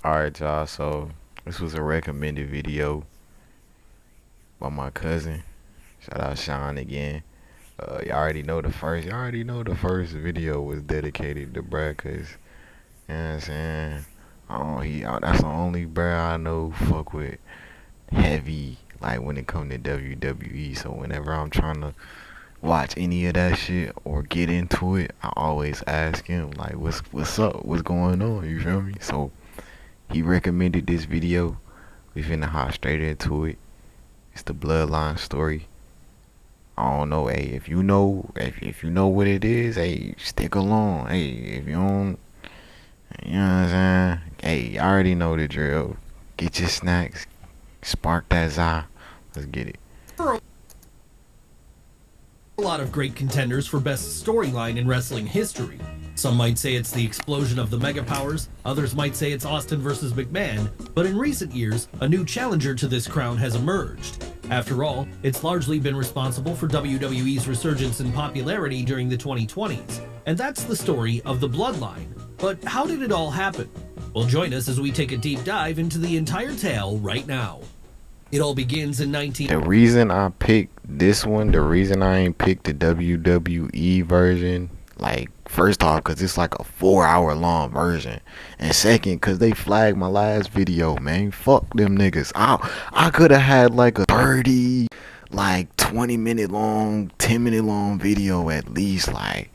Alright, y'all, so this was a recommended video by my cousin. Shout out Sean again. Y'all already know the first video was dedicated to bruh, cause, you know what I'm saying? That's the only bruh I know fuck with heavy, like when it come to WWE. So whenever I'm trying to watch any of that shit or get into it, I always ask him, like, what's up? What's going on? You feel me? So he recommended this video. We finna hop straight into it. It's the Bloodline story. I don't know, hey, if you know what it is, hey, stick along. Hey, if you don't, you know what I'm saying? Hey, I already know the drill. Get your snacks, spark that za. Let's get it. A lot of great contenders for best storyline in wrestling history. Some might say it's the explosion of the Mega Powers, others might say it's Austin versus McMahon, but in recent years, a new challenger to this crown has emerged. After all, it's largely been responsible for WWE's resurgence in popularity during the 2020s, and that's the story of the Bloodline. But how did it all happen? Well, join us as we take a deep dive into the entire tale right now. It all begins in The reason I picked this one, the reason I ain't picked the WWE version, like, first off, because it's like a 4-hour long version, and second, because they flagged my last video, man. Fuck them niggas. I could have had like a 30, like 20-minute long, 10-minute long video at least. Like,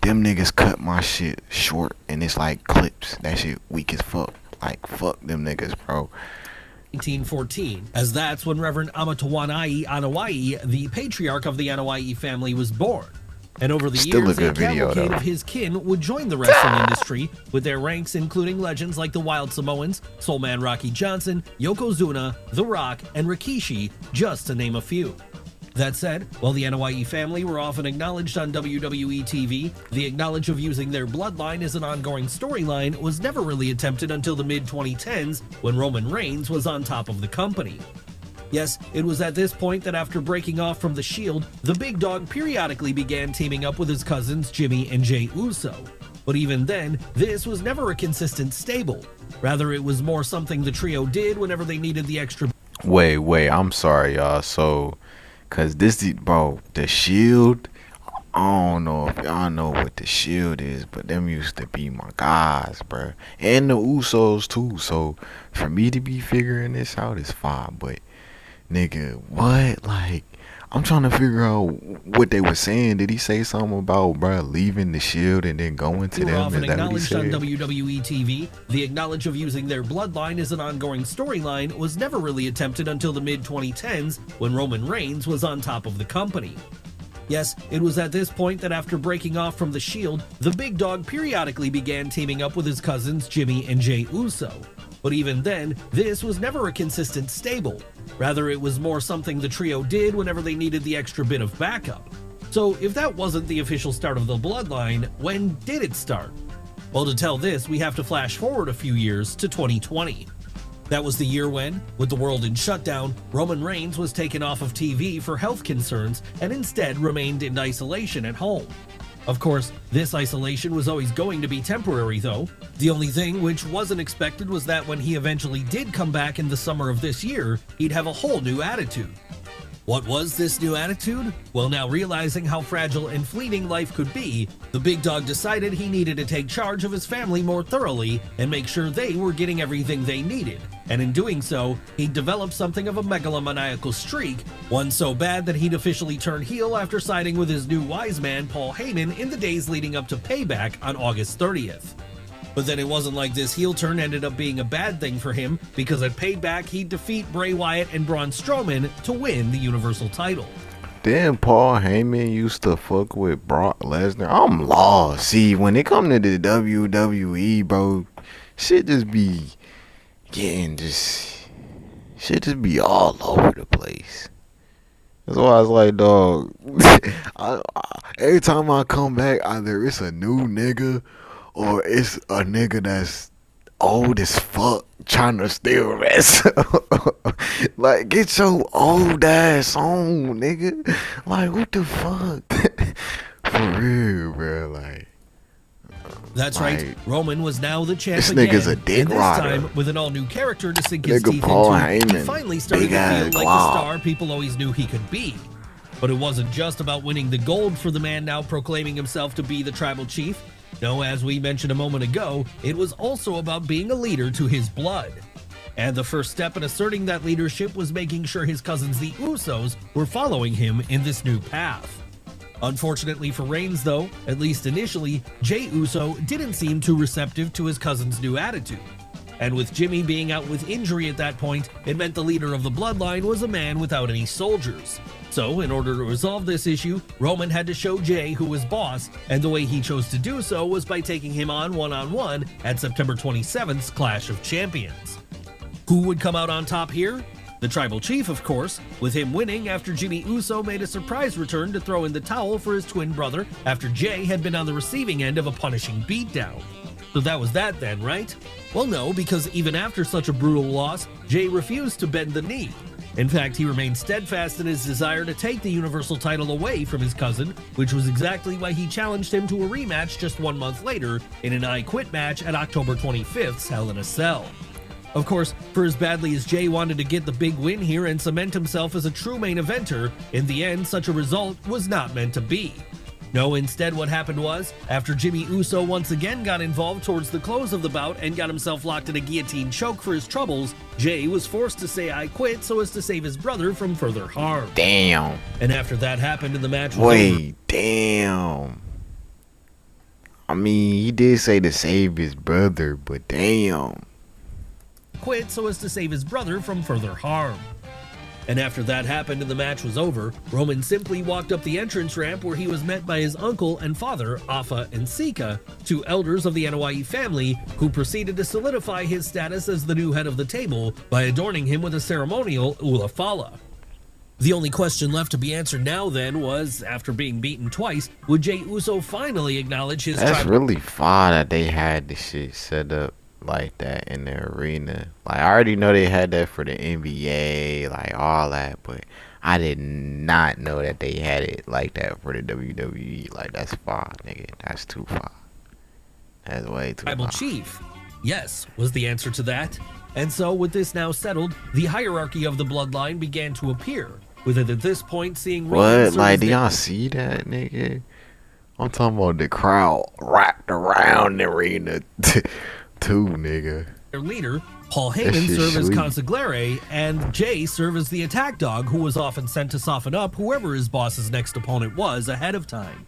them niggas cut my shit short, and it's like clips. That shit weak as fuck. Like, fuck them niggas, bro. 1914, as that's when Reverend Amatowanai Anawai, the patriarch of the Anawai family, was born. And over the years, a cavalcade of his kin would join the wrestling industry, with their ranks including legends like the Wild Samoans, Soulman Rocky Johnson, Yokozuna, The Rock, and Rikishi, just to name a few. That said, while the Anawai family were often acknowledged on WWE TV, the knowledge of using their bloodline as an ongoing storyline was never really attempted until the mid-2010s, when Roman Reigns was on top of the company. Yes, it was at this point that after breaking off from The Shield, the big dog periodically began teaming up with his cousins Jimmy and Jey Uso. But even then, this was never a consistent stable. Rather, it was more something the trio did whenever they needed the extra. Wait, I'm sorry, y'all. So, cause the Shield, I don't know if y'all know what the Shield is, but them used to be my guys, bruh. And the Usos too. So, for me to be figuring this out is fine, but nigga, what? Like, I'm trying to figure out what they were saying. Did he say something about, bruh, leaving the Shield and then going to them? Often acknowledged on WWE TV, the knowledge of using their bloodline as an ongoing storyline was never really attempted until the mid-2010s, when Roman Reigns was on top of the company. Yes, it was at this point that after breaking off from The Shield, the big dog periodically began teaming up with his cousins Jimmy and Jey Uso. But even then, this was never a consistent stable. Rather, it was more something the trio did whenever they needed the extra bit of backup. So if that wasn't the official start of the Bloodline, when did it start? Well, to tell this, we have to flash forward a few years to 2020. That was the year when, with the world in shutdown, Roman Reigns was taken off of TV for health concerns and instead remained in isolation at home. Of course, this isolation was always going to be temporary though. The only thing which wasn't expected was that when he eventually did come back in the summer of this year, he'd have a whole new attitude. What was this new attitude? Well, now realizing how fragile and fleeting life could be, the big dog decided he needed to take charge of his family more thoroughly and make sure they were getting everything they needed. And in doing so, he developed something of a megalomaniacal streak, one so bad that he'd officially turn heel after siding with his new wise man Paul Heyman in the days leading up to Payback on August 30th. But then it wasn't like this heel turn ended up being a bad thing for him, because at Payback he'd defeat Bray Wyatt and Braun Strowman to win the Universal title. Then Paul Heyman used to fuck with Brock Lesnar. I'm lost. See, when it come to the WWE, bro, shit just be all over the place. That's why I was like, dog, every time I come back, either it's a new nigga or it's a nigga that's old as fuck trying to still wrestle. Like, get your old ass on, nigga. Like, what the fuck? For real, bro. Like, That's Like, right, Roman was now the champ this again, nigga's a dick and this rider. time with an all-new character to sink his Nigga teeth Paul into. He Heyman, finally started big to ass feel like glob. the star people always knew he could be. But it wasn't just about winning the gold for the man now proclaiming himself to be the tribal chief. No, as we mentioned a moment ago, it was also about being a leader to his blood. And the first step in asserting that leadership was making sure his cousins the Usos were following him in this new path. Unfortunately for Reigns though, at least initially, Jey Uso didn't seem too receptive to his cousin's new attitude. And with Jimmy being out with injury at that point, it meant the leader of the Bloodline was a man without any soldiers. So, in order to resolve this issue, Roman had to show Jey who was boss, and the way he chose to do so was by taking him on one-on-one at September 27th's Clash of Champions. Who would come out on top here? The Tribal Chief, of course, with him winning after Jimmy Uso made a surprise return to throw in the towel for his twin brother after Jey had been on the receiving end of a punishing beatdown. So that was that then, right? Well, no, because even after such a brutal loss, Jey refused to bend the knee. In fact, he remained steadfast in his desire to take the Universal title away from his cousin, which was exactly why he challenged him to a rematch just 1 month later in an I Quit match at October 25th's Hell in a Cell. Of course, for as badly as Jey wanted to get the big win here and cement himself as a true main eventer, in the end, such a result was not meant to be. No, instead what happened was, after Jimmy Uso once again got involved towards the close of the bout and got himself locked in a guillotine choke for his troubles, Jey was forced to say I quit so as to save his brother from further harm. Damn. And after that happened and the match was over, Wait, damn. I mean, he did say to save his brother, but damn. quit so as to save his brother from further harm. And after that happened and the match was over, Roman simply walked up the entrance ramp where he was met by his uncle and father, Afa and Sika, two elders of the NYE family, who proceeded to solidify his status as the new head of the table by adorning him with a ceremonial Ulafala. The only question left to be answered now then was, after being beaten twice, would Jey Uso finally acknowledge his That's tribal... really fine that they had this shit set up like that in the arena. Like, I already know they had that for the NBA, like all that, but I did not know that they had it like that for the WWE. Like, that's far, nigga. That's too far. That's way too Tribal far. chief? Yes, was the answer to that. And so, with this now settled, the hierarchy of the Bloodline began to appear, with it at this point seeing Roman What? serve Like, as do their- y'all see that, nigga? I'm talking about the crowd wrapped around the arena too, nigga. their leader, Paul That Heyman, shit serve as sweet. consigliere, and Jey serve as the attack dog who was often sent to soften up whoever his boss's next opponent was ahead of time.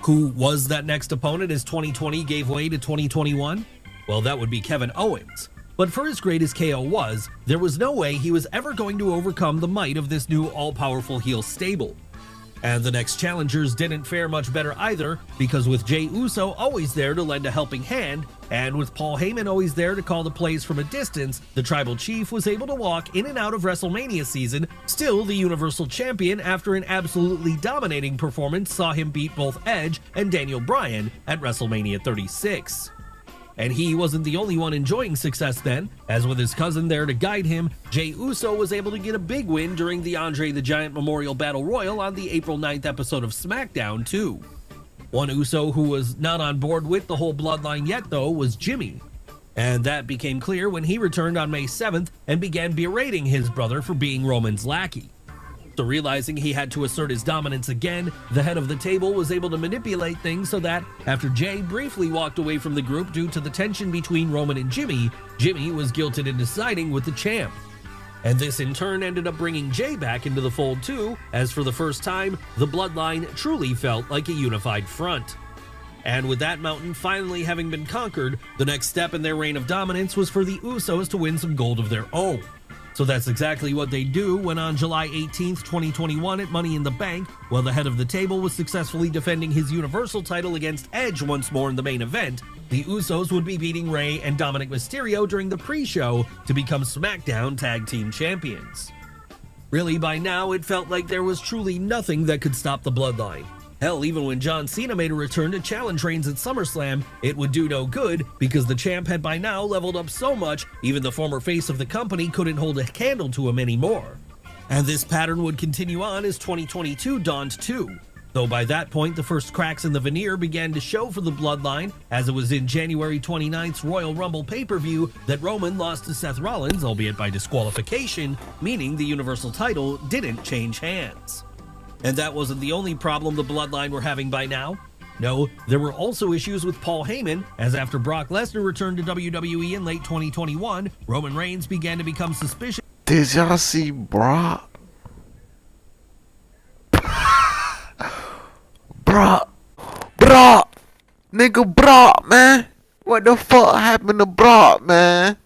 Who was that next opponent as 2020 gave way to 2021? Well, that would be Kevin Owens. But for as great as KO was, there was no way he was ever going to overcome the might of this new all-powerful heel stable. And the next challengers didn't fare much better either, because with Jey Uso always there to lend a helping hand, and with Paul Heyman always there to call the plays from a distance, the Tribal Chief was able to walk in and out of WrestleMania season, still the Universal Champion after an absolutely dominating performance saw him beat both Edge and Daniel Bryan at WrestleMania 36. And he wasn't the only one enjoying success then, as with his cousin there to guide him, Jey Uso was able to get a big win during the Andre the Giant Memorial Battle Royal on the April 9th episode of SmackDown too. One Uso who was not on board with the whole Bloodline yet though was Jimmy. And that became clear when he returned on May 7th and began berating his brother for being Roman's lackey. So realizing he had to assert his dominance again, the head of the table was able to manipulate things so that, after Jey briefly walked away from the group due to the tension between Roman and Jimmy, Jimmy was guilted into siding with the champ. And this in turn ended up bringing Jey back into the fold too, as for the first time, the Bloodline truly felt like a unified front. And with that mountain finally having been conquered, the next step in their reign of dominance was for the Usos to win some gold of their own. So that's exactly what they do when on July 18th, 2021 at Money in the Bank, while the head of the table was successfully defending his Universal title against Edge once more in the main event, the Usos would be beating Rey and Dominic Mysterio during the pre-show to become SmackDown Tag Team Champions. Really, by now, it felt like there was truly nothing that could stop the Bloodline. Hell, even when John Cena made a return to challenge Reigns at SummerSlam, it would do no good because the champ had by now leveled up so much, even the former face of the company couldn't hold a candle to him anymore. And this pattern would continue on as 2022 dawned too. Though by that point, the first cracks in the veneer began to show for the Bloodline, as it was in January 29th's Royal Rumble pay-per-view that Roman lost to Seth Rollins, albeit by disqualification, meaning the Universal title didn't change hands. And that wasn't the only problem the Bloodline were having by now. No, there were also issues with Paul Heyman, as after Brock Lesnar returned to WWE in late 2021, Roman Reigns began to become suspicious. Did y'all see Brock? Brock, nigga Brock, man. What the fuck happened to Brock, man?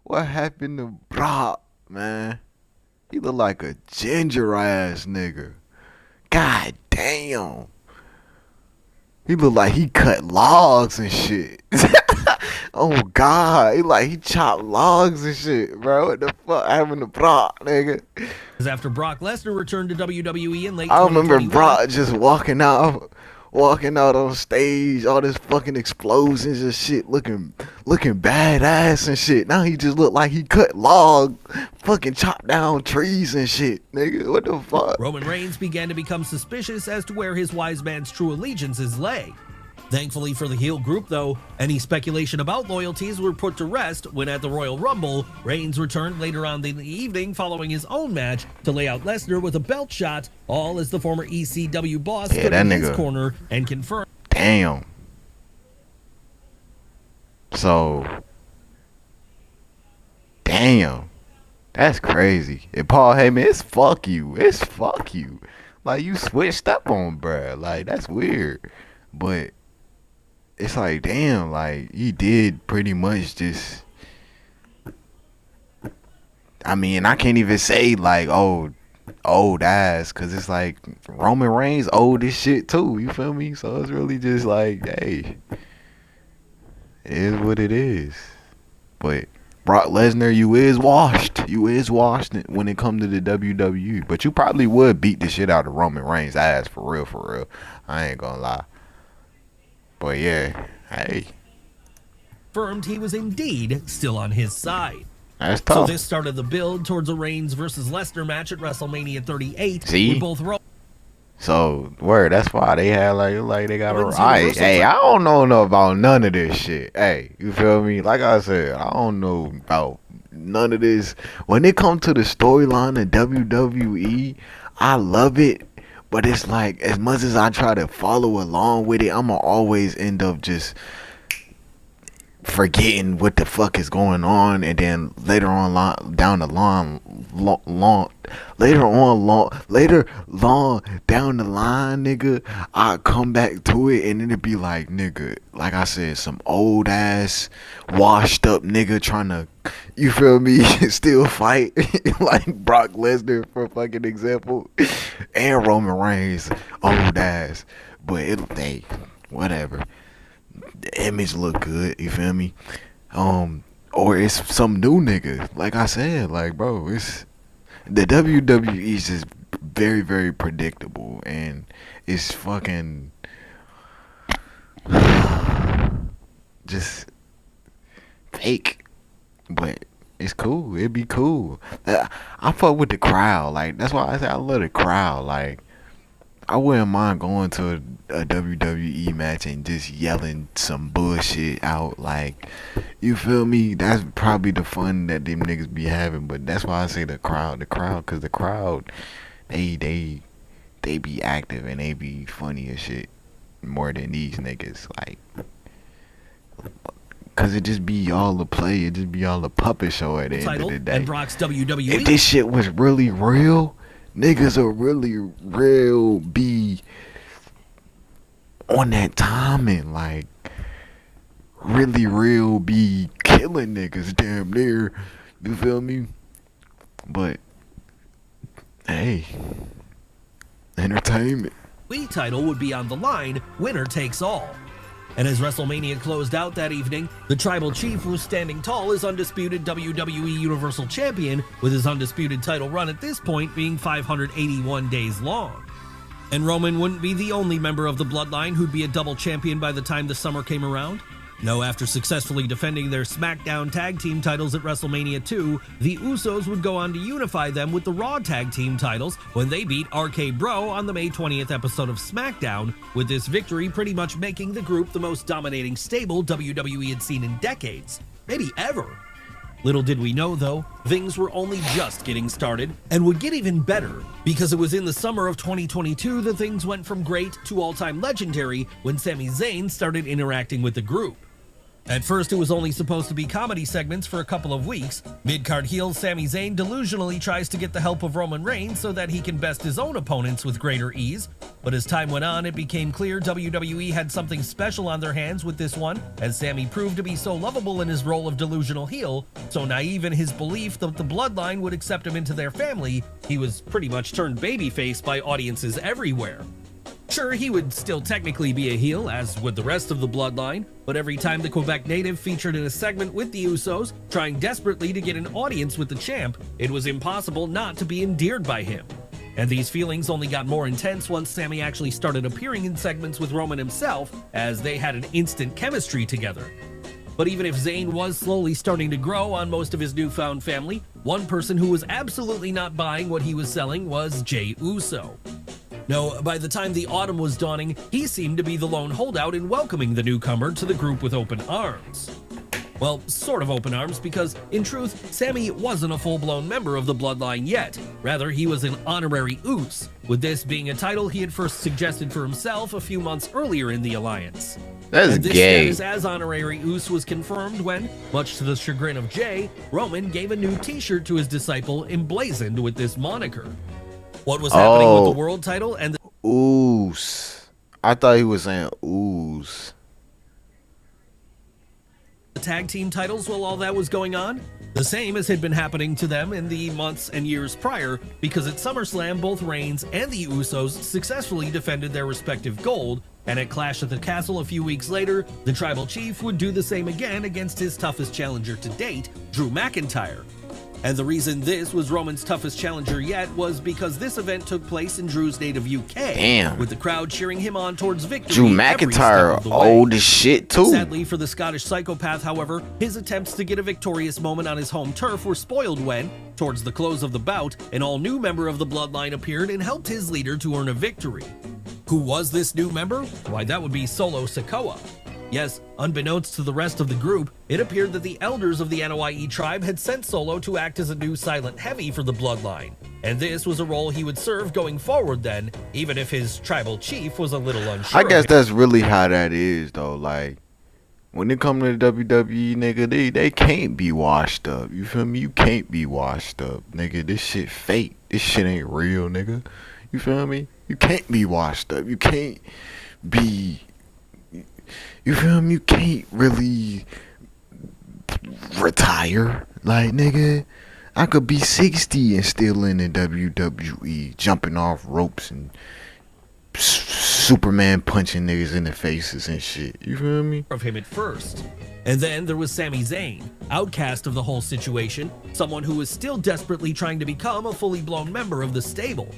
What happened to Brock, man? He look like a ginger ass nigga. God damn. He look like he cut logs and shit. Oh God, he chopped logs and shit, bro. What the fuck happened to Brock, nigga? After Brock Lesnar returned to WWE in late 2021. I remember Brock just walking out on stage, all this fucking explosions and shit, looking badass and shit. Now he just look like he cut log, fucking chopped down trees and shit, nigga. What the fuck? Roman Reigns began to become suspicious as to where his wise man's true allegiances lay. Thankfully for the heel group, though, any speculation about loyalties were put to rest when at the Royal Rumble, Reigns returned later on in the evening following his own match to lay out Lesnar with a belt shot, all as the former ECW boss stood in his corner and confirmed. Damn. So, damn. That's crazy. And Paul Heyman, it's fuck you. It's fuck you. Like, you switched up on bruh. Like, that's weird. But it's like, damn, like, he did pretty much just, I mean, I can't even say, like, old ass, because it's like, Roman Reigns old as shit, too, you feel me? So it's really just like, hey, it is what it is. But Brock Lesnar, you is washed when it comes to the WWE. But you probably would beat the shit out of Roman Reigns' ass, for real. I ain't gonna lie. But yeah, hey. Confirmed he was indeed still on his side. That's tough. So this started the build towards a Reigns versus Lesnar match at WrestleMania 38. See? So, word, that's why they had like they got a right. Hey, I don't know about none of this shit. Hey, you feel me? Like I said, I don't know about none of this. When it comes to the storyline of WWE, I love it. But it's like, as much as I try to follow along with it, I'ma always end up just forgetting what the fuck is going on, and then later on down the line, nigga, I come back to it, and then it be like, nigga, like I said, some old ass washed up nigga trying to, you feel me, still fight like Brock Lesnar, for fucking example, and Roman Reigns, old ass. But hey, whatever. The image look good, you feel me? Or it's some new nigga. Like I said, like, bro, it's the WWE is just very, very predictable, and it's fucking just fake. But it's cool. It'd be cool. I fuck with the crowd. Like, that's why I say I love the crowd. Like, I wouldn't mind going to a WWE match and just yelling some bullshit out. Like, you feel me? That's probably the fun that them niggas be having. But that's why I say the crowd, because the crowd, they be active and they be funny as shit more than these niggas. Like, cause it just be all the play, it just be all the puppet show at the end of the day. And Brock's WWE. If this shit was really real, niggas will really real be on that timing, like really real be killing niggas damn near, you feel me? But hey, entertainment. WWE title would be on the line, winner takes all. And as WrestleMania closed out that evening, the Tribal Chief was standing tall as undisputed WWE Universal Champion, with his undisputed title run at this point being 581 days long. And Roman wouldn't be the only member of the Bloodline who'd be a double champion by the time the summer came around. Now, after successfully defending their SmackDown Tag Team titles at WrestleMania 2, the Usos would go on to unify them with the Raw Tag Team titles when they beat RK Bro on the May 20th episode of SmackDown, with this victory pretty much making the group the most dominating stable WWE had seen in decades, maybe ever. Little did we know, though, things were only just getting started and would get even better, because it was in the summer of 2022 that things went from great to all-time legendary when Sami Zayn started interacting with the group. At first, it was only supposed to be comedy segments for a couple of weeks. Mid-card heel Sami Zayn delusionally tries to get the help of Roman Reigns so that he can best his own opponents with greater ease. But as time went on, it became clear WWE had something special on their hands with this one, as Sami proved to be so lovable in his role of delusional heel, so naive in his belief that the Bloodline would accept him into their family, he was pretty much turned babyface by audiences everywhere. Sure, he would still technically be a heel, as would the rest of the Bloodline, but every time the Quebec native featured in a segment with the Usos, trying desperately to get an audience with the champ, it was impossible not to be endeared by him. And these feelings only got more intense once Sami actually started appearing in segments with Roman himself, as they had an instant chemistry together. But even if Zayn was slowly starting to grow on most of his newfound family, one person who was absolutely not buying what he was selling was Jey Uso. No, by the time the autumn was dawning, he seemed to be the lone holdout in welcoming the newcomer to the group with open arms. Well, sort of open arms, because in truth, Sami wasn't a full-blown member of the Bloodline yet. Rather, he was an honorary Us, with this being a title he had first suggested for himself a few months earlier in the alliance. That's and this gay. status as honorary Us was confirmed when, much to the chagrin of Jey, Roman gave a new t-shirt to his disciple emblazoned with this moniker. What was happening with the world title and the Ooze. I thought he was saying ooze. tag team titles while all that was going on? The same as had been happening to them in the months and years prior, because at SummerSlam both Reigns and the Usos successfully defended their respective gold, and at Clash at the Castle a few weeks later, the Tribal Chief would do the same again against his toughest challenger to date, Drew McIntyre. And the reason this was Roman's toughest challenger yet was because this event took place in Drew's native UK, Damn. with the crowd cheering him on towards victory. Drew every step McIntyre of the way. old as shit too. Sadly for the Scottish psychopath, however, his attempts to get a victorious moment on his home turf were spoiled when, towards the close of the bout, an all-new member of the Bloodline appeared and helped his leader to earn a victory. Who was this new member? Why, that would be Solo Sikoa. Yes, unbeknownst to the rest of the group, it appeared that the elders of the NOIE tribe had sent Solo to act as a new silent heavy for the Bloodline, and this was a role he would serve going forward then, even if his tribal chief was a little unsure. I guess that's really how that is though. Like when it come to the WWE, nigga, they can't be washed up. You feel me? You can't be washed up, nigga. This shit fake. This shit ain't real, nigga. You feel me? You can't be washed up. You can't be. You feel me? You can't really retire. Like, nigga, I could be 60 and still in the WWE, jumping off ropes and Superman punching niggas in the faces and shit. You feel me? Of him at first. And then there was Sami Zayn, outcast of the whole situation, someone who was still desperately trying to become a fully blown member of the stable.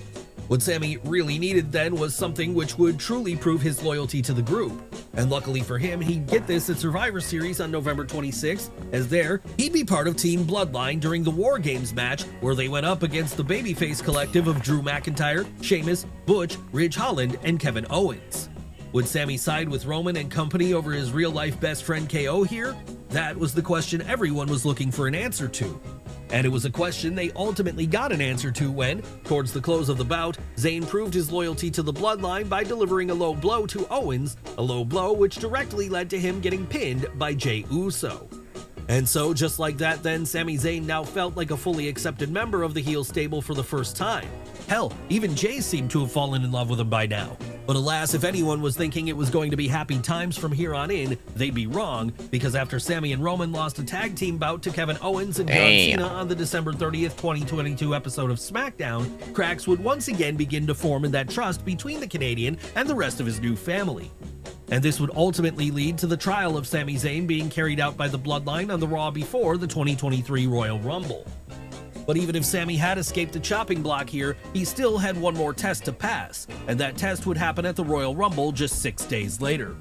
What Sami really needed then was something which would truly prove his loyalty to the group. And luckily for him, he'd get this at Survivor Series on November 26th, as there, he'd be part of Team Bloodline during the War Games match, where they went up against the babyface collective of Drew McIntyre, Sheamus, Butch, Ridge Holland, and Kevin Owens. Would Sami side with Roman and company over his real-life best friend KO here? That was the question everyone was looking for an answer to. And it was a question they ultimately got an answer to when, towards the close of the bout, Zayn proved his loyalty to the Bloodline by delivering a low blow to Owens, a low blow which directly led to him getting pinned by Jey Uso. And so, just like that then, Sami Zayn now felt like a fully accepted member of the heel stable for the first time. Hell, even Jey seemed to have fallen in love with him by now. But alas, if anyone was thinking it was going to be happy times from here on in, they'd be wrong, because after Sami and Roman lost a tag team bout to Kevin Owens and John Cena on the December 30th, 2022 episode of SmackDown, cracks would once again begin to form in that trust between the Canadian and the rest of his new family. And this would ultimately lead to the trial of Sami Zayn being carried out by the Bloodline on the Raw before the 2023 Royal Rumble. But even if Sami had escaped the chopping block here, he still had one more test to pass, and that test would happen at the Royal Rumble just 6 days later.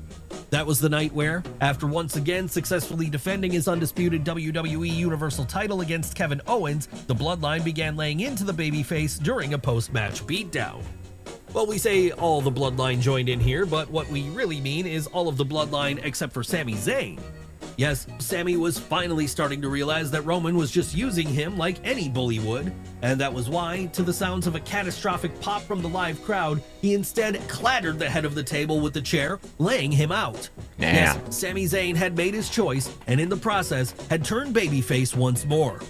That was the night where, after once again successfully defending his undisputed WWE Universal title against Kevin Owens, the Bloodline began laying into the babyface during a post-match beatdown. Well, we say all the Bloodline joined in here, but what we really mean is all of the Bloodline except for Sami Zayn. Yes, Sami was finally starting to realize that Roman was just using him like any bully would, and that was why, to the sounds of a catastrophic pop from the live crowd, he instead clattered the head of the table with the chair, laying him out. Damn. Yes, Sami Zayn had made his choice, and in the process, had turned babyface once more.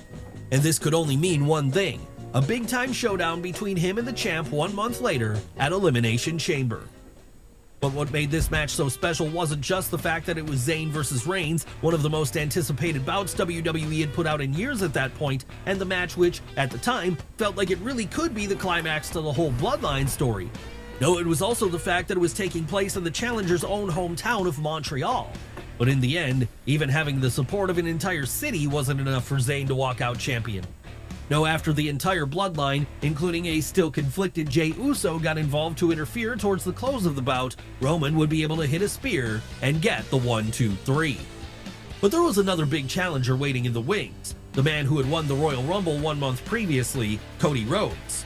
And this could only mean one thing: a big-time showdown between him and the champ 1 month later at Elimination Chamber. But what made this match so special wasn't just the fact that it was Zayn versus Reigns, one of the most anticipated bouts WWE had put out in years at that point, and the match which, at the time, felt like it really could be the climax to the whole Bloodline story. No, it was also the fact that it was taking place in the challenger's own hometown of Montreal. But in the end, even having the support of an entire city wasn't enough for Zayn to walk out champion. No, after the entire Bloodline, including a still conflicted Jey Uso, got involved to interfere towards the close of the bout, Roman would be able to hit a spear and get the 1-2-3. But there was another big challenger waiting in the wings, the man who had won the Royal Rumble 1 month previously, Cody Rhodes.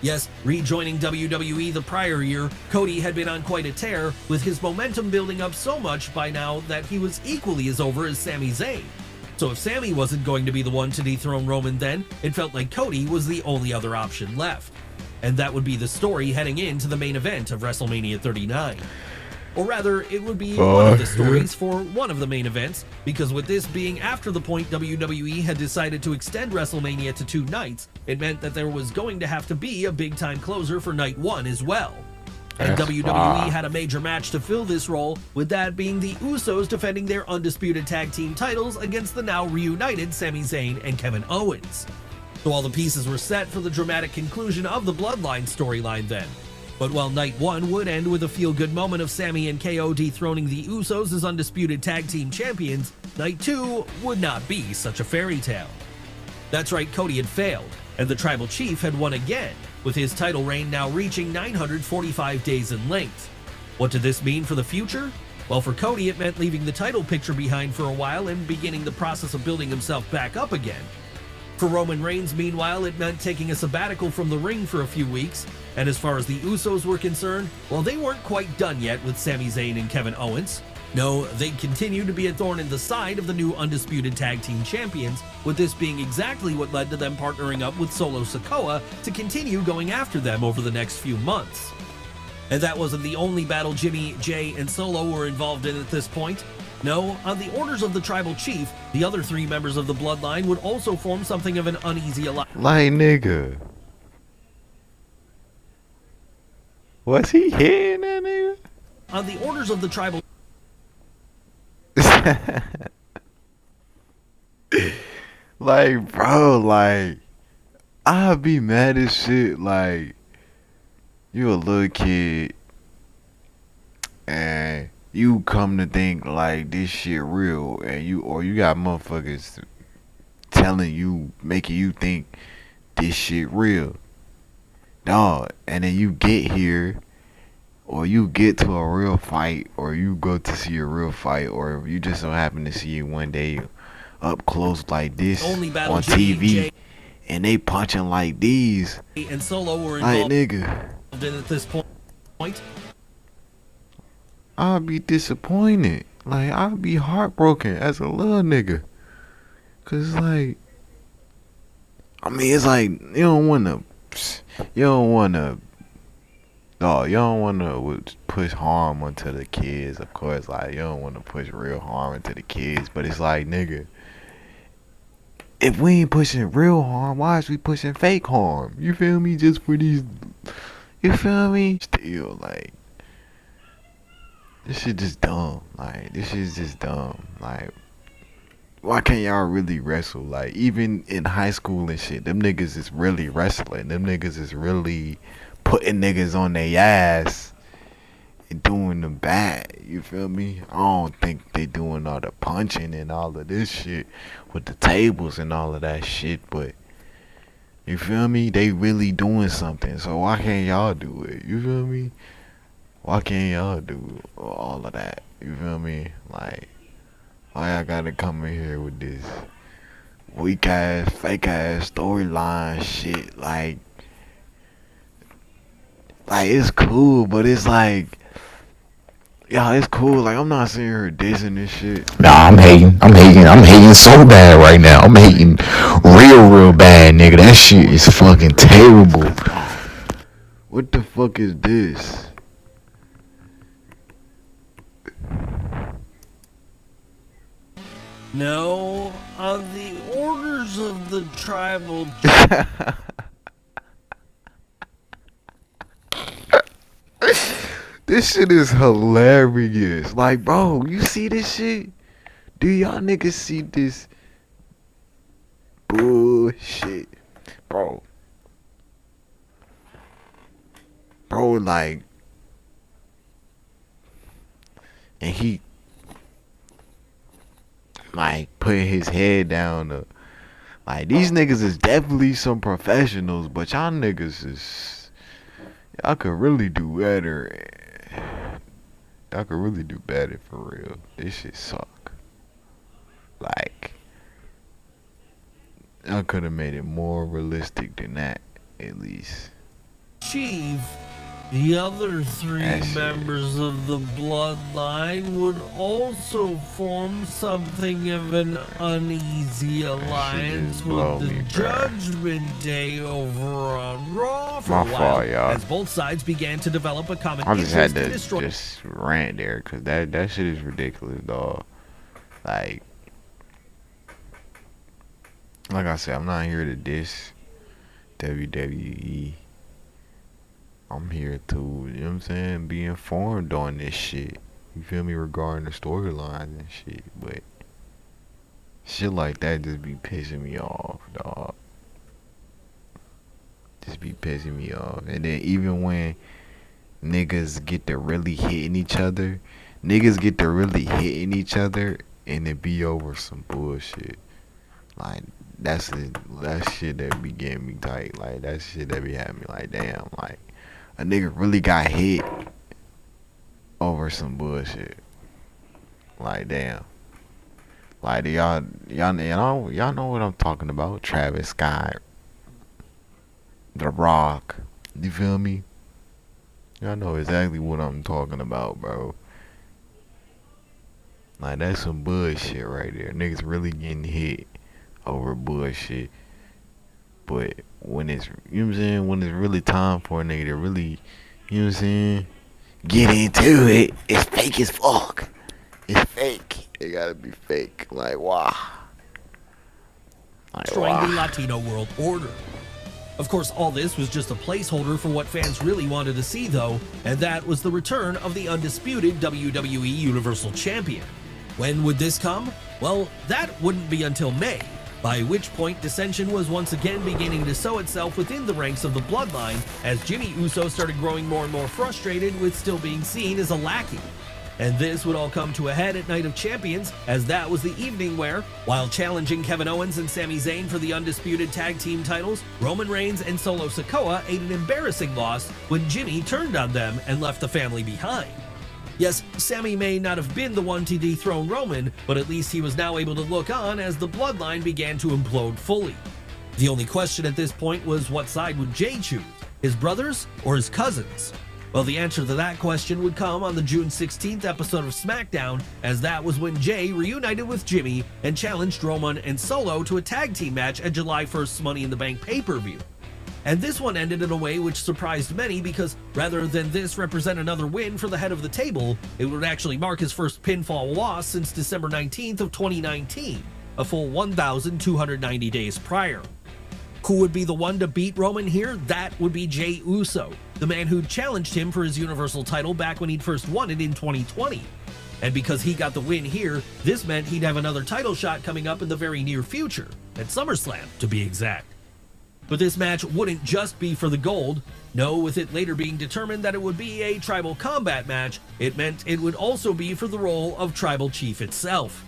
Yes, rejoining WWE the prior year, Cody had been on quite a tear, with his momentum building up so much by now that he was equally as over as Sami Zayn. So if Sami wasn't going to be the one to dethrone Roman then, it felt like Cody was the only other option left. And that would be the story heading into the main event of WrestleMania 39. Or rather, it would be one of the stories for one of the main events, because with this being after the point WWE had decided to extend WrestleMania to 2 nights, it meant that there was going to have to be a big-time closer for night 1 as well. And WWE had a major match to fill this role, with that being the Usos defending their undisputed tag team titles against the now reunited Sami Zayn and Kevin Owens. So all the pieces were set for the dramatic conclusion of the Bloodline storyline then. But while night 1 would end with a feel-good moment of Sami and KO dethroning the Usos as undisputed tag team champions, night 2 would not be such a fairy tale. That's right, Cody had failed, and the Tribal Chief had won again, with his title reign now reaching 945 days in length. What did this mean for the future? Well, for Cody, it meant leaving the title picture behind for a while and beginning the process of building himself back up again. For Roman Reigns, meanwhile, it meant taking a sabbatical from the ring for a few weeks, and as far as the Usos were concerned, well, they weren't quite done yet with Sami Zayn and Kevin Owens. No, they'd continue to be a thorn in the side of the new undisputed tag team champions, with this being exactly what led to them partnering up with Solo Sikoa to continue going after them over the next few months. And that wasn't the only battle Jimmy, Jay, and Solo were involved in at this point. No, on the orders of the Tribal Chief, the other 3 members of the Bloodline would also form something of an uneasy alliance. Like, nigga. Was he hitting that nigga? On the orders of the Tribal Like, bro, like, I'd be mad as shit. Like, you a little kid, and you come to think like this shit real, and you got motherfuckers telling you, making you think this shit real, dog. And then you get here, or you get to a real fight, or you go to see a real fight, or you just so happen to see it one day up close like this on TV, and they punching like these, and Solo were involved, like, nigga, at this point. I'll be disappointed. Like, I'll be heartbroken as a little nigga. Cause like, I mean, it's like you don't wanna push harm onto the kids. Of course, like, you don't wanna push real harm into the kids. But it's like, nigga, if we ain't pushing real harm, why is we pushing fake harm? You feel me? Just for these, you feel me? Still, like, this shit just dumb. Like, this shit's just dumb. Like, why can't y'all really wrestle? Like, even in high school and shit, them niggas is really wrestling. Them niggas is really putting niggas on their ass and doing them bad. You feel me? I don't think they doing all the punching and all of this shit with the tables and all of that shit, but you feel me? They really doing something. So why can't y'all do it? You feel me? Why can't y'all do all of that? You feel me? Like, why I gotta come in here with this weak ass, fake ass storyline shit? Like it's cool, but it's like, yeah, it's cool. Like I'm not seeing her dissing this shit. Nah, I'm hating. I'm hating so bad right now. I'm hating real bad, nigga. That shit is fucking terrible. What the fuck is this? No, on the orders of the tribal. This shit is hilarious. Like, bro, you see this shit? Do y'all niggas see this bullshit? Bro. Bro, like, and he, like, put his head down to, like, these niggas is definitely some professionals, but y'all niggas is, y'all could really do better. Y'all could really do better for real. This shit suck. Like, y'all could have made it more realistic than that, at least. Chief, the other three members of the Bloodline would also form something of an uneasy alliance with the Judgment Day over on Raw for a while, as both sides began to develop a common interest I just had in to destroying. just rant there, cause that shit is ridiculous, dog. Like I said, I'm not here to diss WWE. I'm here to, you know what I'm saying, be informed on this shit. You feel me, regarding the storylines and shit. But shit like that just be pissing me off, dog. Just be pissing me off. And then even when niggas get to really hitting each other, and it be over some bullshit. Like, that shit that be getting me tight. Like, that shit that be having me like, damn, like, a nigga really got hit over some bullshit. Like, damn. Like, y'all know what I'm talking about. Travis Scott, The Rock. You feel me? Y'all know exactly what I'm talking about, bro. Like, that's some bullshit right there. Niggas really getting hit over bullshit. But when it's, you know what I'm saying, when it's really time for a nigga to really, you know what I'm saying, get into it, it's fake as fuck. It's fake. It gotta be fake. Like, wow. Like, Destroying the Latino world order. Of course, all this was just a placeholder for what fans really wanted to see, though, and that was the return of the undisputed WWE Universal Champion. When would this come? Well, that wouldn't be until May, by which point dissension was once again beginning to sow itself within the ranks of the Bloodline, as Jimmy Uso started growing more and more frustrated with still being seen as a lackey. And this would all come to a head at Night of Champions, as that was the evening where, while challenging Kevin Owens and Sami Zayn for the undisputed tag team titles, Roman Reigns and Solo Sikoa ate an embarrassing loss when Jimmy turned on them and left the family behind. Yes, Sami may not have been the one to dethrone Roman, but at least he was now able to look on as the Bloodline began to implode fully. The only question at this point was, what side would Jay choose? His brothers or his cousins? Well, the answer to that question would come on the June 16th episode of SmackDown, as that was when Jay reunited with Jimmy and challenged Roman and Solo to a tag team match at July 1st's Money in the Bank pay-per-view. And this one ended in a way which surprised many, because rather than this represent another win for the head of the table, it would actually mark his first pinfall loss since December 19th of 2019, a full 1,290 days prior. Who would be the one to beat Roman here? That would be Jey Uso, the man who challenged him for his Universal title back when he'd first won it in 2020. And because he got the win here, this meant he'd have another title shot coming up in the very near future, at SummerSlam to be exact. But this match wouldn't just be for the gold. No, with it later being determined that it would be a tribal combat match, it meant it would also be for the role of tribal chief itself.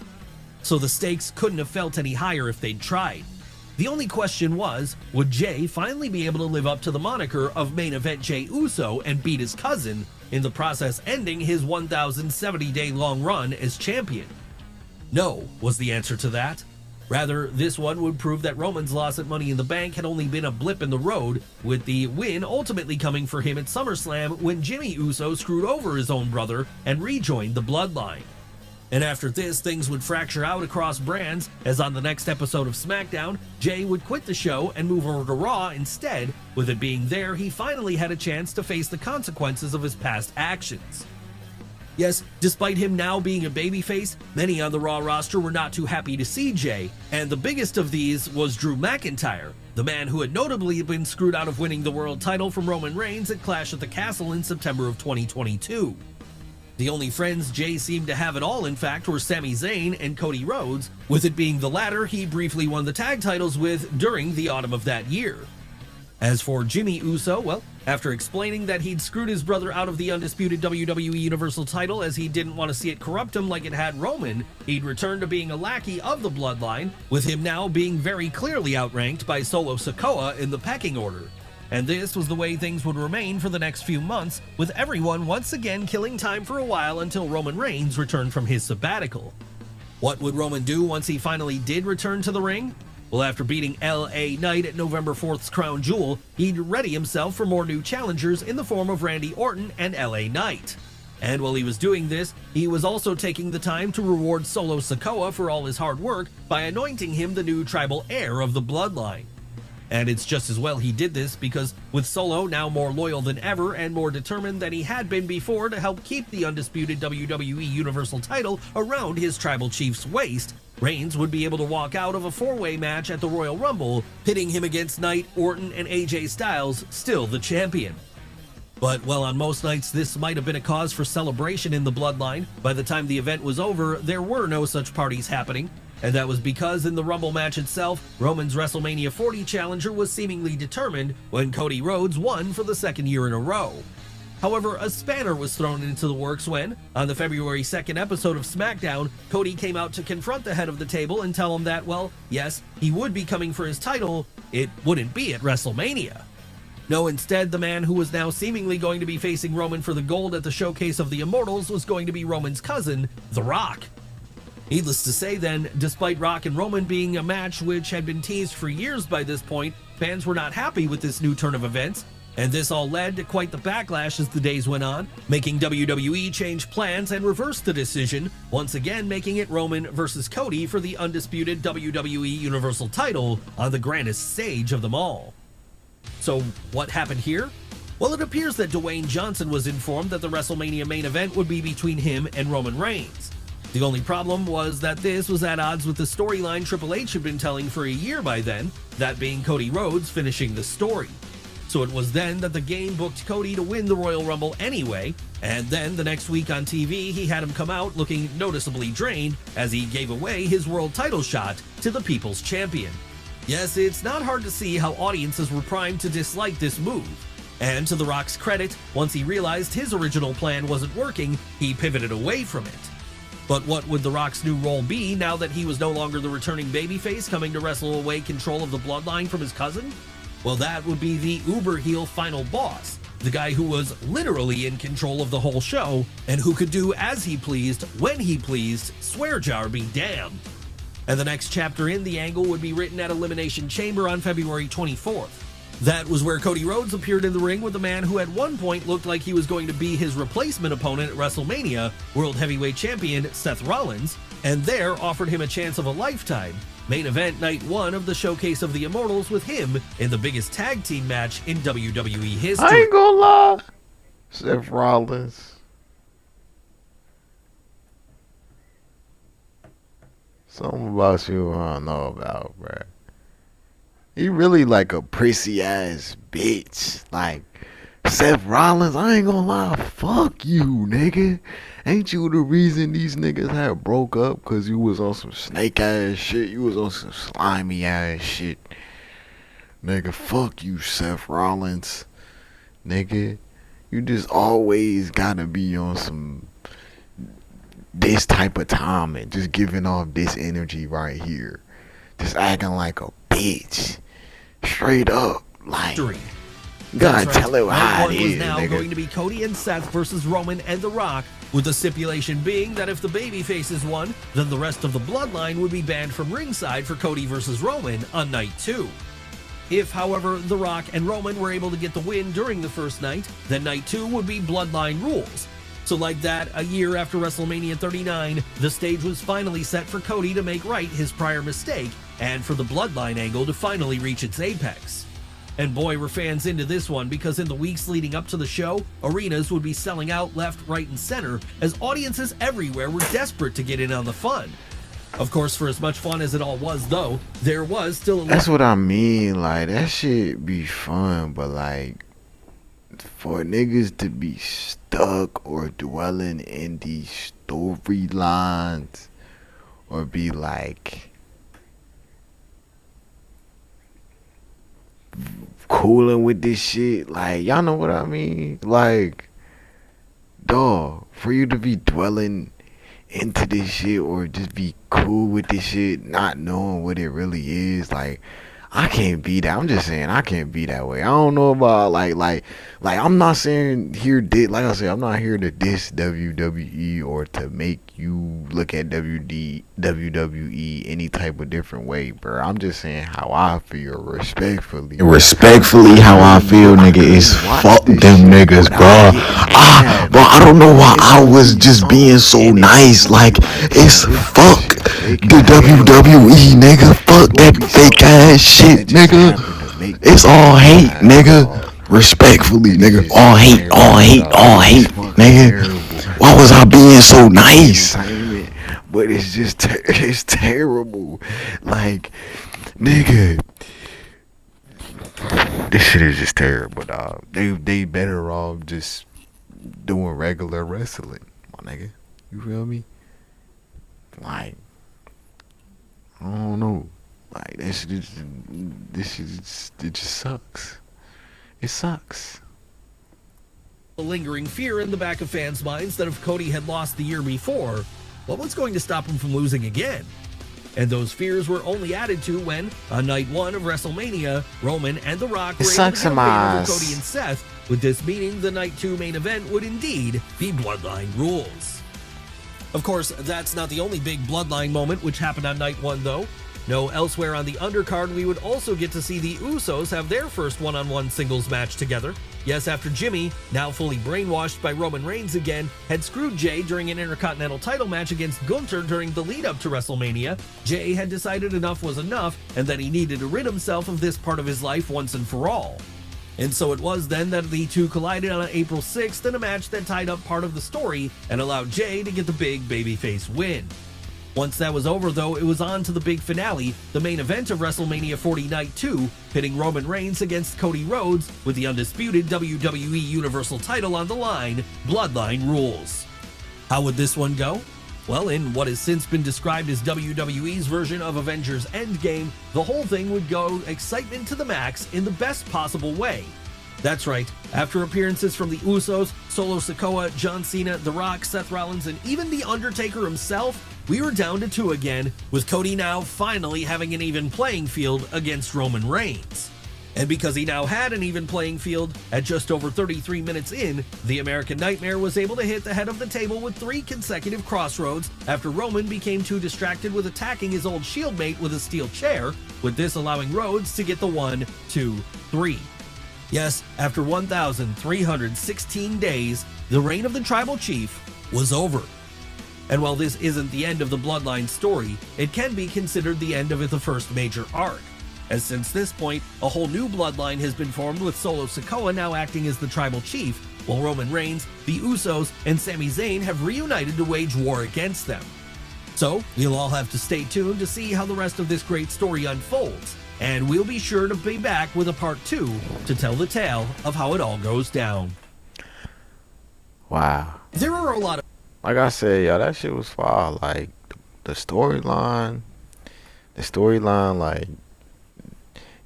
So the stakes couldn't have felt any higher if they'd tried. The only question was, would Jay finally be able to live up to the moniker of Main Event Jay Uso and beat his cousin, in the process ending his 1,070-day-long run as champion? No, was the answer to that. Rather, this one would prove that Roman's loss at Money in the Bank had only been a blip in the road, with the win ultimately coming for him at SummerSlam when Jimmy Uso screwed over his own brother and rejoined the Bloodline. And after this, things would fracture out across brands, as on the next episode of SmackDown, Jay would quit the show and move over to Raw instead. With it being there, he finally had a chance to face the consequences of his past actions. Yes, despite him now being a babyface, many on the Raw roster were not too happy to see Jay, and the biggest of these was Drew McIntyre, the man who had notably been screwed out of winning the world title from Roman Reigns at Clash at the Castle in September of 2022. The only friends Jay seemed to have at all, in fact, were Sami Zayn and Cody Rhodes, with it being the latter he briefly won the tag titles with during the autumn of that year. As for Jimmy Uso, well, after explaining that he'd screwed his brother out of the undisputed WWE Universal title as he didn't want to see it corrupt him like it had Roman, he'd returned to being a lackey of the Bloodline, with him now being very clearly outranked by Solo Sikoa in the pecking order. And this was the way things would remain for the next few months, with everyone once again killing time for a while until Roman Reigns returned from his sabbatical. What would Roman do once he finally did return to the ring? Well, after beating LA Knight at November 4th's Crown Jewel, he'd ready himself for more new challengers in the form of Randy Orton and LA Knight. And while he was doing this, he was also taking the time to reward Solo Sikoa for all his hard work by anointing him the new tribal heir of the Bloodline. And it's just as well he did this, because with Solo now more loyal than ever and more determined than he had been before to help keep the undisputed WWE Universal title around his tribal chief's waist, Reigns would be able to walk out of a four-way match at the Royal Rumble, pitting him against Knight, Orton, and AJ Styles, still the champion. But while on most nights this might have been a cause for celebration in the Bloodline, by the time the event was over, there were no such parties happening. And that was because in the Rumble match itself, Roman's WrestleMania 40 challenger was seemingly determined when Cody Rhodes won for the second year in a row. However, a spanner was thrown into the works when, on the February 2nd episode of SmackDown, Cody came out to confront the head of the table and tell him that, well, yes, he would be coming for his title, it wouldn't be at WrestleMania. No, instead, the man who was now seemingly going to be facing Roman for the gold at the Showcase of the Immortals was going to be Roman's cousin, The Rock. Needless to say then, despite Rock and Roman being a match which had been teased for years by this point, fans were not happy with this new turn of events, and this all led to quite the backlash as the days went on, making WWE change plans and reverse the decision, once again making it Roman versus Cody for the undisputed WWE Universal title on the grandest stage of them all. So what happened here? Well, it appears that Dwayne Johnson was informed that the WrestleMania main event would be between him and Roman Reigns. The only problem was that this was at odds with the storyline Triple H had been telling for a year by then, that being Cody Rhodes finishing the story. So it was then that the game booked Cody to win the Royal Rumble anyway, and then the next week on TV he had him come out looking noticeably drained as he gave away his world title shot to the People's Champion. Yes, it's not hard to see how audiences were primed to dislike this move. And to The Rock's credit, once he realized his original plan wasn't working, he pivoted away from it. But what would The Rock's new role be now that he was no longer the returning babyface coming to wrestle away control of the Bloodline from his cousin? Well, that would be the uber heel final boss, the guy who was literally in control of the whole show and who could do as he pleased, when he pleased, swear jar be damned. And the next chapter in the angle would be written at Elimination Chamber on February 24th. That was where Cody Rhodes appeared in the ring with a man who at one point looked like he was going to be his replacement opponent at WrestleMania, World Heavyweight Champion Seth Rollins, and there offered him a chance of a lifetime. Main event night 1 of the Showcase of the Immortals with him in the biggest tag team match in WWE history. I ain't gonna lie. Seth Rollins. Something about you I don't know about, bruh. He really like a prissy ass bitch. Like, Seth Rollins, I ain't gonna lie, fuck you, nigga. Ain't you the reason these niggas had broke up? Cause you was on some snake ass shit. You was on some slimy ass shit. Nigga, fuck you, Seth Rollins. Nigga, you just always gotta be on some this type of time and just giving off this energy right here. Just acting like a bitch. Straight up. Like, History. gotta That's right. tell it Night how one it was is, now nigga. going to be Cody and Seth versus Roman and The Rock, with the stipulation being that if the babyfaces won, then the rest of the Bloodline would be banned from ringside for Cody versus Roman on night 2. If, however, The Rock and Roman were able to get the win during the first night, then night 2 would be Bloodline rules. So like that, a year after WrestleMania 39, the stage was finally set for Cody to make right his prior mistake and for the Bloodline angle to finally reach its apex. And boy, were fans into this one, because in the weeks leading up to the show, arenas would be selling out left, right, and center as audiences everywhere were desperate to get in on the fun. Of course, for as much fun as it all was, though, there was still a... That's what I mean. Like, that shit be fun, but like, for niggas to be stuck or dwelling in these storylines or be like cooling with this shit, like, y'all know what I mean? Like, dog, for you to be dwelling into this shit or just be cool with this shit, not knowing what it really is, like, I can't be that. I'm just saying I can't be that way. I don't know about like I'm not saying here like I said, I'm not here to diss WWE or to make you look at WWE any type of different way, bro. I'm just saying how I feel respectfully. Respectfully, how I feel, nigga, is fuck them niggas, bro. Bro, I don't know why I was just being so nice. Like, it's fuck the WWE, nigga. Fuck that fake ass shit, nigga. It's all hate, nigga. Respectfully, nigga. All hate, all hate, all hate, nigga. Why was I being so nice? But it's just it's terrible. Like, nigga, this shit is just terrible, dog. They better off just doing regular wrestling, my nigga. You feel me? Like, I don't know. Like, this shit it just sucks. It sucks. A lingering fear in the back of fans' minds that if Cody had lost the year before, what was going to stop him from losing again? And those fears were only added to when, on night 1 of WrestleMania, Roman and The Rock were able to get a win over Cody and Seth, with this meaning the night 2 main event would indeed be Bloodline Rules. Of course, that's not the only big Bloodline moment which happened on night 1, though. No, elsewhere on the undercard, we would also get to see the Usos have their first one-on-one singles match together. Yes, after Jimmy, now fully brainwashed by Roman Reigns again, had screwed Jay during an Intercontinental title match against Gunther during the lead-up to WrestleMania, Jay had decided enough was enough and that he needed to rid himself of this part of his life once and for all. And so it was then that the two collided on April 6th in a match that tied up part of the story and allowed Jay to get the big babyface win. Once that was over, though, it was on to the big finale, the main event of WrestleMania 40 Night 2, pitting Roman Reigns against Cody Rhodes with the undisputed WWE Universal title on the line, Bloodline Rules. How would this one go? Well, in what has since been described as WWE's version of Avengers Endgame, the whole thing would go excitement to the max in the best possible way. That's right, after appearances from the Usos, Solo Sikoa, John Cena, The Rock, Seth Rollins, and even The Undertaker himself, we were down to 2 again, with Cody now finally having an even playing field against Roman Reigns. And because he now had an even playing field, at just over 33 minutes in, the American Nightmare was able to hit the head of the table with 3 consecutive crossroads after Roman became too distracted with attacking his old Shield mate with a steel chair, with this allowing Rhodes to get the 1, 2, 3. Yes, after 1,316 days, the reign of the Tribal Chief was over. And while this isn't the end of the Bloodline story, it can be considered the end of the first major arc, as since this point, a whole new bloodline has been formed with Solo Sikoa now acting as the Tribal Chief, while Roman Reigns, the Usos, and Sami Zayn have reunited to wage war against them. So, you'll all have to stay tuned to see how the rest of this great story unfolds, and we'll be sure to be back with a part 2 to tell the tale of how it all goes down. Wow. There are a lot of... Like I said, y'all, that shit was fire. Like, the storyline, like,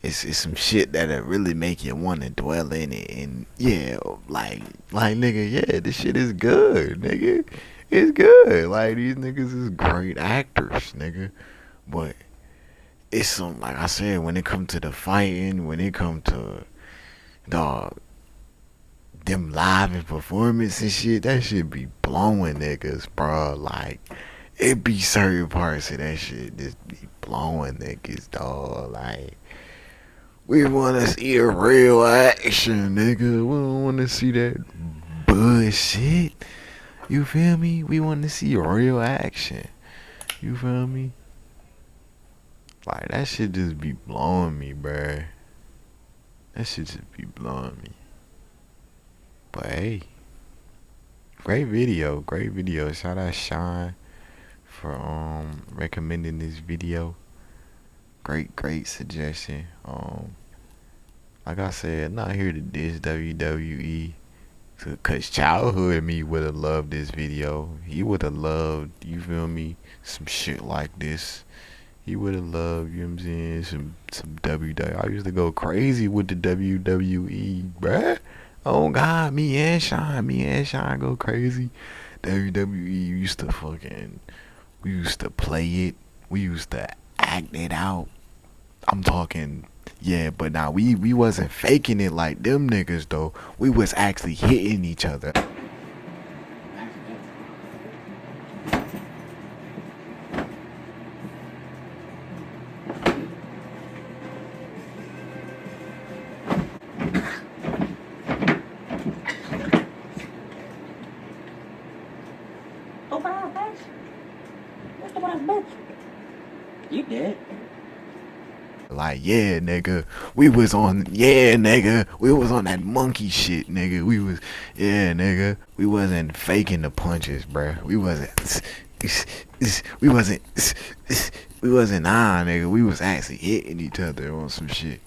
it's some shit that'll really make you want to dwell in it. And, yeah, like, nigga, yeah, this shit is good, nigga. It's good. Like, these niggas is great actors, nigga. But it's some, like I said, when it come to the fighting, when it come to dog them live and performance and shit, that shit be blowing niggas, bro. Like it be certain parts of that shit just be blowing niggas, dog. Like we wanna see a real action, nigga. We don't wanna see that bullshit. You feel me? We wanna see real action. You feel me? Like that shit just be blowing me, bruh. That shit just be blowing me. But hey, great video, great video. Shout out Sean for recommending this video. Great suggestion. Like I said, not here to diss WWE. Cause childhood me would have loved this video. He would have loved, you feel me, some shit like this. He would have loved, you know what I'm saying, some WWE. I used to go crazy with the WWE, bruh. Oh God, me and Sean go crazy. WWE used to fucking, we used to play it. We used to act it out. I'm talking, yeah, but now we wasn't faking it like them niggas though. We was actually hitting each other. You did. Like, yeah, nigga, we was on that monkey shit, nigga. We wasn't faking the punches, bruh. We wasn't, nah, nigga. We was actually hitting each other on some shit.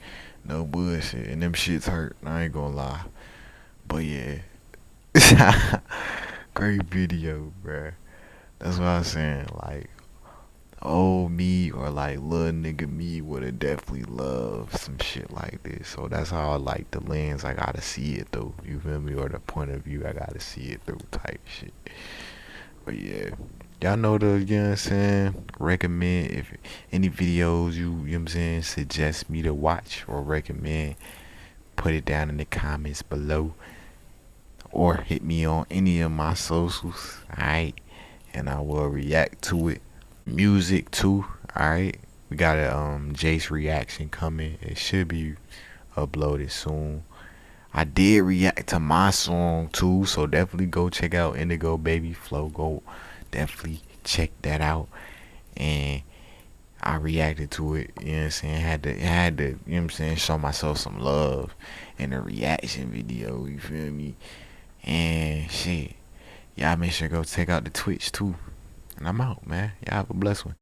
No bullshit. And them shits hurt. I ain't gonna lie. But yeah. Great video, bruh. That's what I'm saying. Like, old me or like little nigga me would have definitely loved some shit like this. So that's how I like the lens I gotta see it through. You feel me? Or the point of view I gotta see it through type shit. But yeah, y'all know the, you know what I'm saying, recommend if any videos you know what I'm saying, suggest me to watch or recommend, put it down in the comments below or hit me on any of my socials, alright, and I will react to it. Music too, alright, we got a Jace reaction coming. It should be uploaded soon. I did react to my song too, so definitely go check out Indigo Baby Flow. Go definitely check that out. And I reacted to it, you know what I'm saying, had to, you know what I'm saying, show myself some love in a reaction video, you feel me? And shit, y'all make sure to go check out the Twitch too. And I'm out, man. Y'all have a blessed one.